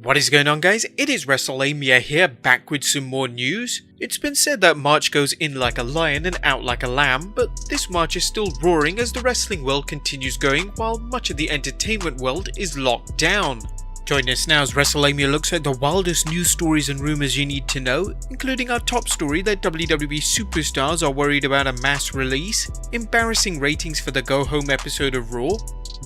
What is going on, guys? It is Wrestlelamia here, back with some more news. It's been said that March goes in like a lion and out like a lamb, but this March is still roaring as the wrestling world continues going while much of the entertainment world is locked down. Join us now as Wrestlelamia looks at the wildest news stories and rumors you need to know, including our top story that WWE superstars are worried about a mass release, embarrassing ratings for the go-home episode of Raw,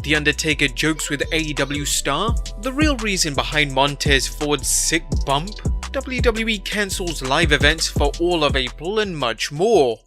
The Undertaker jokes with AEW star, the real reason behind Montez Ford's sick bump, WWE cancels live events for all of April, and much more.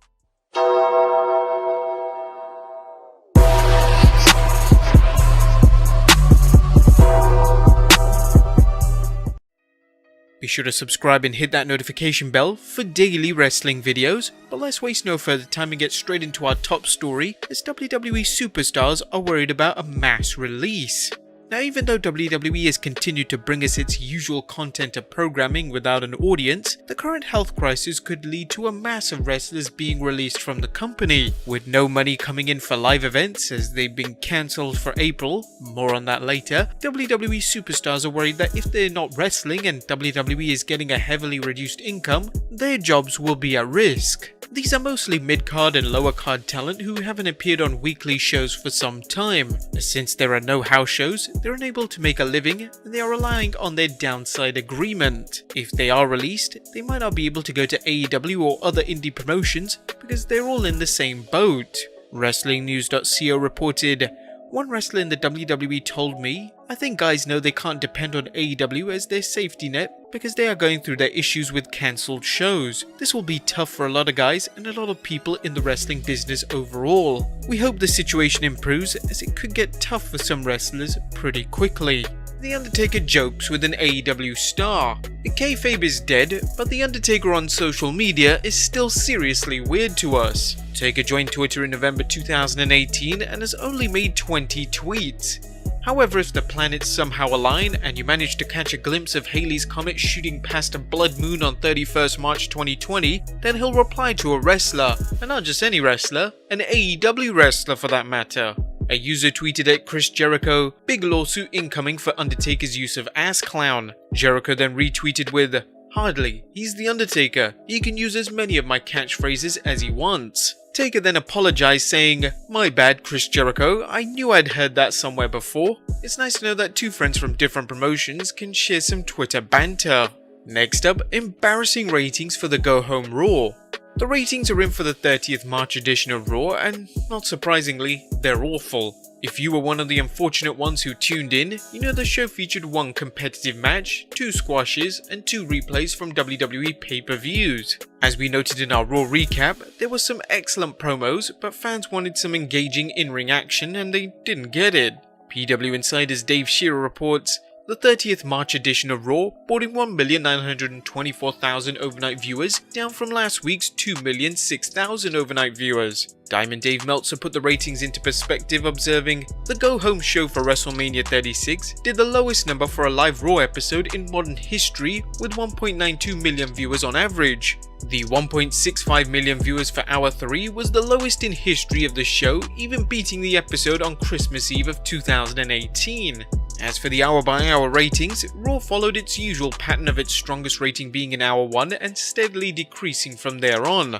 Be sure to subscribe and hit that notification bell for daily wrestling videos, but let's waste no further time and get straight into our top story as WWE superstars are worried about a mass release. Now, even though WWE has continued to bring us its usual content of programming without an audience, the current health crisis could lead to a mass of wrestlers being released from the company, with no money coming in for live events as they've been cancelled for April. More on that later. WWE superstars are worried that if they're not wrestling and WWE is getting a heavily reduced income, their jobs will be at risk. These are mostly mid-card and lower-card talent who haven't appeared on weekly shows for some time. Since there are no house shows, they're unable to make a living and they are relying on their downside agreement. If they are released, they might not be able to go to AEW or other indie promotions because they're all in the same boat. WrestlingNews.co reported, "One wrestler in the WWE told me, I think guys know they can't depend on AEW as their safety net because they are going through their issues with cancelled shows. This will be tough for a lot of guys and a lot of people in the wrestling business overall. We hope the situation improves as it could get tough for some wrestlers pretty quickly." The Undertaker jokes with an AEW star. The kayfabe is dead, but The Undertaker on social media is still seriously weird to us. Taker joined Twitter in November 2018 and has only made 20 tweets. However, if the planets somehow align and you manage to catch a glimpse of Halley's Comet shooting past a blood moon on 31st March 2020, then he'll reply to a wrestler, and not just any wrestler, an AEW wrestler for that matter. A user tweeted at Chris Jericho, "Big lawsuit incoming for Undertaker's use of ass clown." Jericho then retweeted with, "Hardly, he's the Undertaker, he can use as many of my catchphrases as he wants." Taker then apologized saying, "My bad, Chris Jericho, I knew I'd heard that somewhere before. It's nice to know that two friends from different promotions can share some Twitter banter." Next up, embarrassing ratings for the Go Home Raw. The ratings are in for the 30th March edition of Raw and, not surprisingly, they're awful. If you were one of the unfortunate ones who tuned in, you know the show featured one competitive match, 2 squashes, and 2 replays from WWE pay-per-views. As we noted in our Raw recap, there were some excellent promos, but fans wanted some engaging in-ring action and they didn't get it. PW Insider's Dave Shearer reports, "The 30th March edition of Raw brought in 1,924,000 overnight viewers, down from last week's 2,006,000 overnight viewers." Diamond Dave Meltzer put the ratings into perspective, observing, "The go-home show for WrestleMania 36 did the lowest number for a live Raw episode in modern history with 1.92 million viewers on average. The 1.65 million viewers for Hour 3 was the lowest in history of the show, even beating the episode on Christmas Eve of 2018. As for the hour-by-hour ratings, Raw followed its usual pattern of its strongest rating being in Hour 1 and steadily decreasing from there on.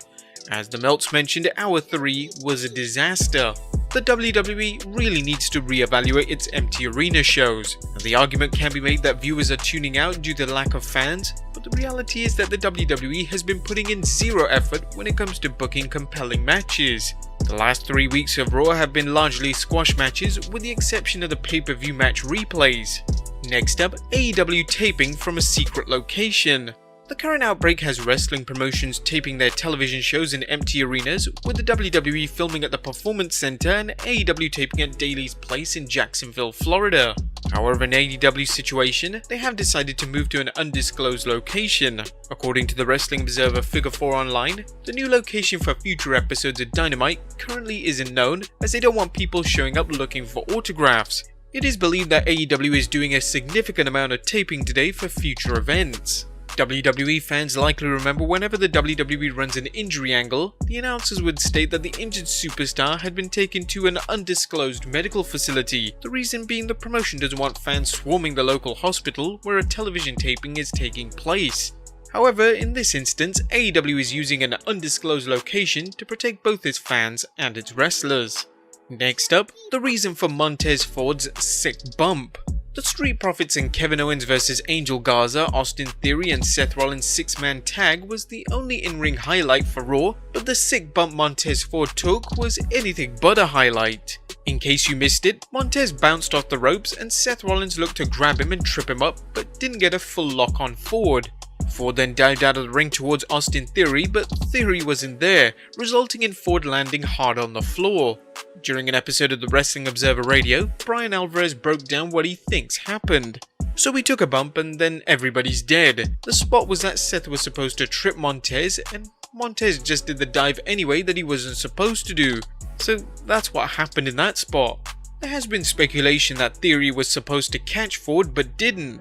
As the Melts mentioned, Hour 3 was a disaster. The WWE really needs to re-evaluate its empty arena shows. The argument can be made that viewers are tuning out due to the lack of fans, but the reality is that the WWE has been putting in zero effort when it comes to booking compelling matches. The last 3 weeks of Raw have been largely squash matches, with the exception of the pay-per-view match replays. Next up, AEW Taping from a secret location. The current outbreak has wrestling promotions taping their television shows in empty arenas, with the WWE filming at the Performance Center and AEW taping at Daly's Place in Jacksonville, Florida. However, in AEW's situation, they have decided to move to an undisclosed location. According to the Wrestling Observer Figure 4 Online, the new location for future episodes of Dynamite currently isn't known as they don't want people showing up looking for autographs. It is believed that AEW is doing a significant amount of taping today for future events. WWE fans likely remember whenever the WWE runs an injury angle, the announcers would state that the injured superstar had been taken to an undisclosed medical facility, the reason being the promotion doesn't want fans swarming the local hospital where a television taping is taking place. However, in this instance, AEW is using an undisclosed location to protect both its fans and its wrestlers. Next up, the reason for Montez Ford's sick bump. The Street Profits and Kevin Owens vs Angel Garza, Austin Theory and Seth Rollins 6-man tag was the only in-ring highlight for Raw, but the sick bump Montez Ford took was anything but a highlight. In case you missed it, Montez bounced off the ropes and Seth Rollins looked to grab him and trip him up, but didn't get a full lock on Ford. Ford then dived out of the ring towards Austin Theory, but Theory wasn't there, resulting in Ford landing hard on the floor. During an episode of the Wrestling Observer Radio, Brian Alvarez broke down what he thinks happened. So he took a bump and then everybody's dead. The spot was that Seth was supposed to trip Montez and Montez just did the dive anyway that he wasn't supposed to do. So that's what happened in that spot. There has been speculation that Theory was supposed to catch Ford but didn't.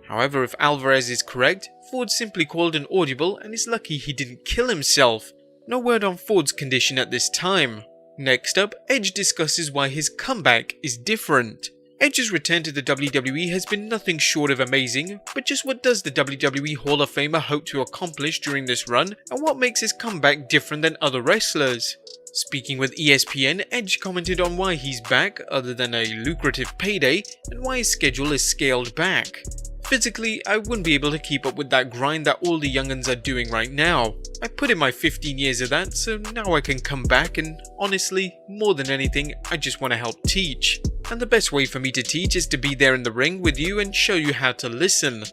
However, if Alvarez is correct, Ford simply called an audible and is lucky he didn't kill himself. No word on Ford's condition at this time. Next up, Edge discusses why his comeback is different. Edge's return to the WWE has been nothing short of amazing, but just what does the WWE Hall of Famer hope to accomplish during this run, and what makes his comeback different than other wrestlers? Speaking with ESPN, Edge commented on why he's back, other than a lucrative payday, and why his schedule is scaled back. Physically, I wouldn't be able to keep up with that grind that all the young'uns are doing right now. I put in my 15 years of that, so now I can come back and honestly, more than anything, I just want to help teach. And the best way for me to teach is to be there in the ring with you and show you how to listen.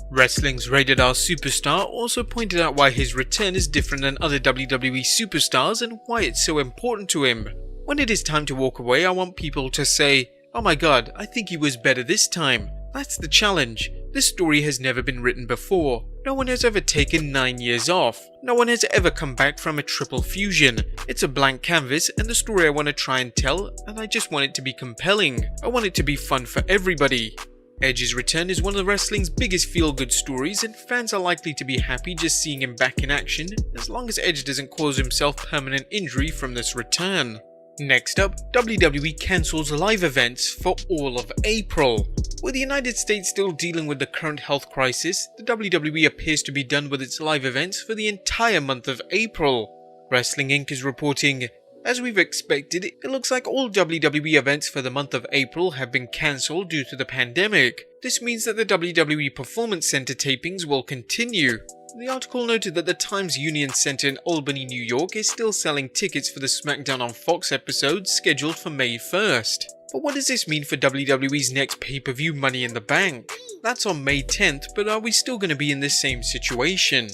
Wrestling's Rated R superstar also pointed out why his return is different than other WWE superstars and why it's so important to him. When it is time to walk away, I want people to say, "Oh my god, I think he was better this time." That's the challenge. This story has never been written before. No one has ever taken 9 years off. No one has ever come back from a triple fusion. It's a blank canvas and the story I want to try and tell, and I just want it to be compelling. I want it to be fun for everybody. Edge's return is one of wrestling's biggest feel-good stories, and fans are likely to be happy just seeing him back in action, as long as Edge doesn't cause himself permanent injury from this return. Next up, WWE cancels live events for all of April. With the United States still dealing with the current health crisis, the WWE appears to be done with its live events for the entire month of April. Wrestling Inc. is reporting, "As we've expected, it looks like all WWE events for the month of April have been cancelled due to the pandemic. This means that the WWE Performance Center tapings will continue." The article noted that the Times Union Center in Albany, New York is still selling tickets for the SmackDown on Fox episode scheduled for May 1st. But what does this mean for WWE's next pay-per-view Money in the Bank? That's on May 10th, but are we still going to be in this same situation?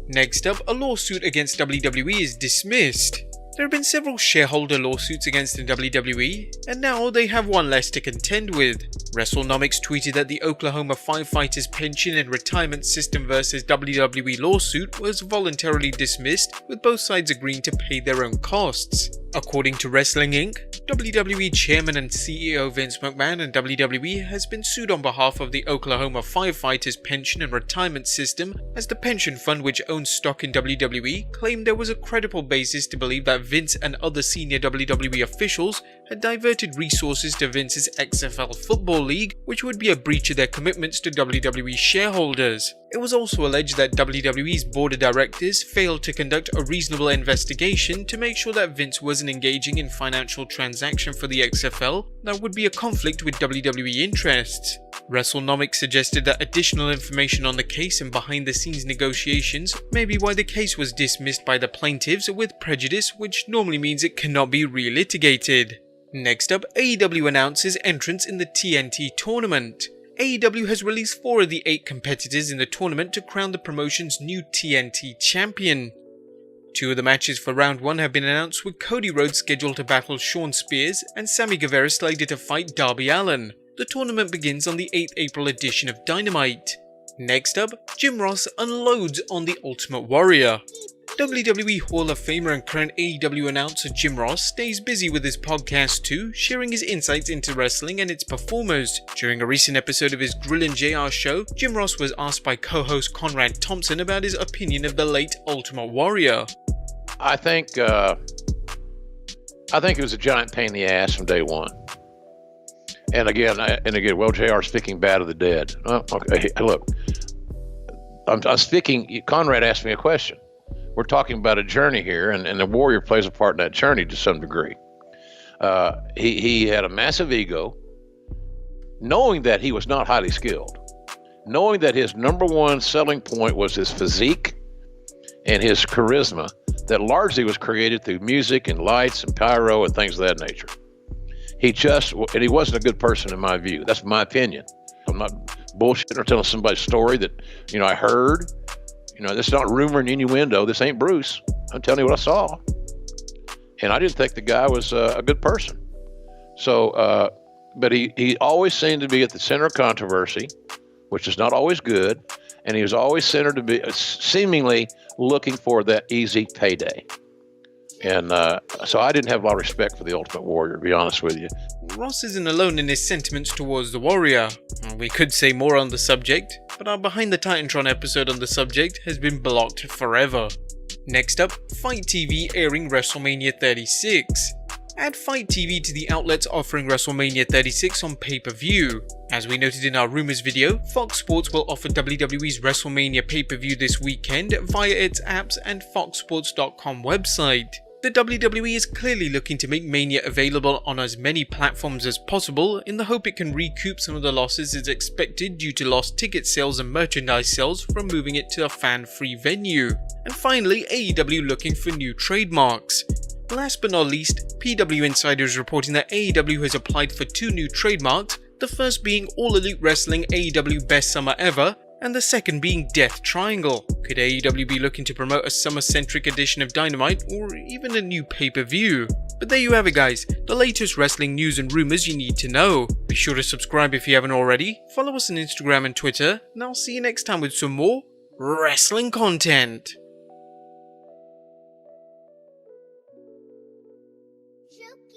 Next up, a lawsuit against WWE is dismissed. There have been several shareholder lawsuits against the WWE, and now they have one less to contend with. Wrestlenomics tweeted that the Oklahoma firefighters' pension and retirement system vs WWE lawsuit was voluntarily dismissed, with both sides agreeing to pay their own costs. According to Wrestling Inc., WWE Chairman and CEO Vince McMahon and WWE has been sued on behalf of the Oklahoma firefighters' pension and retirement system, as the pension fund, which owns stock in WWE, claimed there was a credible basis to believe that Vince and other senior WWE officials had diverted resources to Vince's XFL Football League, which would be a breach of their commitments to WWE shareholders. It was also alleged that WWE's board of directors failed to conduct a reasonable investigation to make sure that Vince wasn't engaging in financial transaction for the XFL that would be a conflict with WWE interests. Wrestlenomics suggested that additional information on the case and behind-the-scenes negotiations may be why the case was dismissed by the plaintiffs with prejudice, which normally means it cannot be re-litigated. Next up, AEW announces entrance in the TNT tournament. AEW has released 4 of the 8 competitors in the tournament to crown the promotion's new TNT champion. 2 of the matches for round 1 have been announced, with Cody Rhodes scheduled to battle Shawn Spears and Sammy Guevara slated to fight Darby Allin. The tournament begins on the 8th April edition of Dynamite. Next up, Jim Ross unloads on the Ultimate Warrior. WWE Hall of Famer and current AEW announcer Jim Ross stays busy with his podcast too, sharing his insights into wrestling and its performers. During a recent episode of his Grillin' JR show, Jim Ross was asked by co-host Conrad Thompson about his opinion of the late Ultimate Warrior. I think it was a giant pain in the ass from day one. And again, well, JR speaking bad of the dead. Oh, okay, look, I'm speaking. Conrad asked me a question. We're talking about a journey here, and the Warrior plays a part in that journey to some degree. He had a massive ego, knowing that he was not highly skilled, knowing that his number one selling point was his physique and his charisma that largely was created through music and lights and pyro and things of that nature. He wasn't a good person in my view. That's my opinion. I'm not bullshitting or telling somebody's story that, I heard. This is not rumor and innuendo. This ain't Bruce. I'm telling you what I saw. And I didn't think the guy was a good person. So, but he always seemed to be at the center of controversy, which is not always good. And he was always centered to be seemingly looking for that easy payday. And so I didn't have a lot of respect for the Ultimate Warrior, to be honest with you. Ross isn't alone in his sentiments towards the Warrior. We could say more on the subject, but our Behind the Titantron episode on the subject has been blocked forever. Next up, FITE TV airing WrestleMania 36. Add FITE TV to the outlets offering WrestleMania 36 on pay-per-view. As we noted in our rumors video, Fox Sports will offer WWE's WrestleMania pay-per-view this weekend via its apps and foxsports.com website. The WWE is clearly looking to make Mania available on as many platforms as possible in the hope it can recoup some of the losses it's expected due to lost ticket sales and merchandise sales from moving it to a fan-free venue. And finally, AEW looking for new trademarks. Last but not least, PW Insider is reporting that AEW has applied for 2 new trademarks, the first being All Elite Wrestling AEW Best Summer Ever, and the second being Death Triangle. Could AEW be looking to promote a summer-centric edition of Dynamite, or even a new pay-per-view? But there you have it guys, the latest wrestling news and rumours you need to know. Be sure to subscribe if you haven't already, follow us on Instagram and Twitter, and I'll see you next time with some more wrestling content. Shoot.